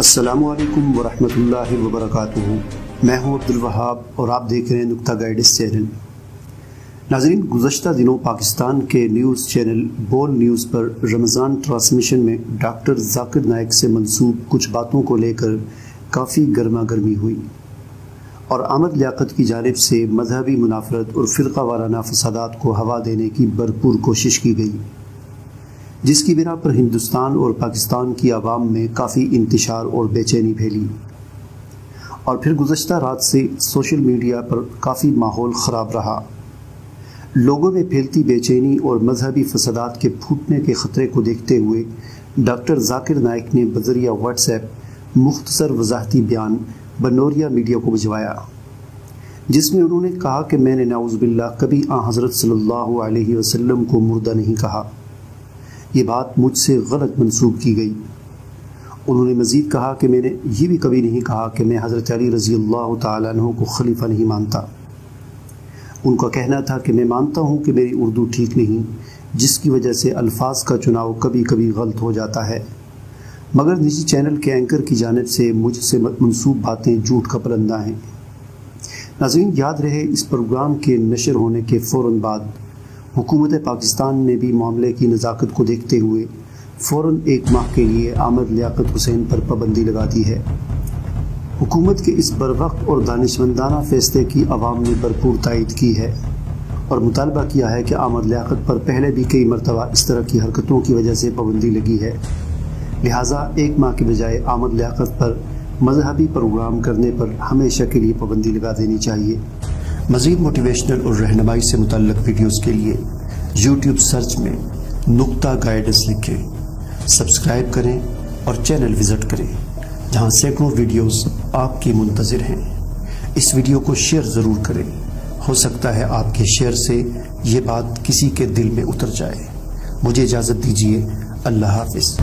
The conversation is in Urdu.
السلام علیکم ورحمۃ اللہ وبرکاتہ۔ میں ہوں عبدالوہاب اور آپ دیکھ رہے ہیں نقطہ گائیڈس چینل۔ ناظرین، گزشتہ دنوں پاکستان کے نیوز چینل بول نیوز پر رمضان ٹرانسمیشن میں ڈاکٹر ذاکر نائک سے منسوب کچھ باتوں کو لے کر کافی گرما گرمی ہوئی اور احمد لیاقت کی جانب سے مذہبی منافرت اور فرقہ وارانہ فسادات کو ہوا دینے کی بھرپور کوشش کی گئی، جس کی بنا پر ہندوستان اور پاکستان کی عوام میں کافی انتشار اور بے چینی پھیلی، اور پھر گزشتہ رات سے سوشل میڈیا پر کافی ماحول خراب رہا۔ لوگوں میں پھیلتی بے چینی اور مذہبی فسادات کے پھوٹنے کے خطرے کو دیکھتے ہوئے ڈاکٹر ذاکر نائک نے بذریعہ واٹس ایپ مختصر وضاحتی بیان بنوریا میڈیا کو بھجوایا، جس میں انہوں نے کہا کہ میں نے نعوذ باللہ کبھی حضرت صلی اللہ علیہ وسلم کو مردہ نہیں کہا، یہ بات مجھ سے غلط منسوب کی گئی۔ انہوں نے مزید کہا کہ میں نے یہ بھی کبھی نہیں کہا کہ میں حضرت علی رضی اللہ تعالیٰ عنہ کو خلیفہ نہیں مانتا۔ ان کا کہنا تھا کہ میں مانتا ہوں کہ میری اردو ٹھیک نہیں، جس کی وجہ سے الفاظ کا چناؤ کبھی کبھی غلط ہو جاتا ہے، مگر نجی چینل کے اینکر کی جانب سے مجھ سے منسوب باتیں جھوٹ کا پرندہ ہیں۔ ناظرین، یاد رہے اس پروگرام کے نشر ہونے کے فوراً بعد حکومت پاکستان نے بھی معاملے کی نزاکت کو دیکھتے ہوئے فوراً 1 ماہ کے لیے احمد لیاقت حسین پر پابندی لگا دی ہے۔ حکومت کے اس بروقت اور دانشمندانہ فیصلے کی عوام نے بھرپور تائید کی ہے اور مطالبہ کیا ہے کہ احمد لیاقت پر پہلے بھی کئی مرتبہ اس طرح کی حرکتوں کی وجہ سے پابندی لگی ہے، لہٰذا 1 ماہ کے بجائے احمد لیاقت پر مذہبی پروگرام کرنے پر ہمیشہ کے لیے پابندی لگا دینی چاہیے۔ مزید موٹیویشنل اور رہنمائی سے متعلق ویڈیوز کے لیے یوٹیوب سرچ میں نقطہ گائیڈنس لکھیں، سبسکرائب کریں اور چینل وزٹ کریں، جہاں سینکڑوں ویڈیوز آپ کی منتظر ہیں۔ اس ویڈیو کو شیئر ضرور کریں، ہو سکتا ہے آپ کے شیئر سے یہ بات کسی کے دل میں اتر جائے۔ مجھے اجازت دیجیے، اللہ حافظ۔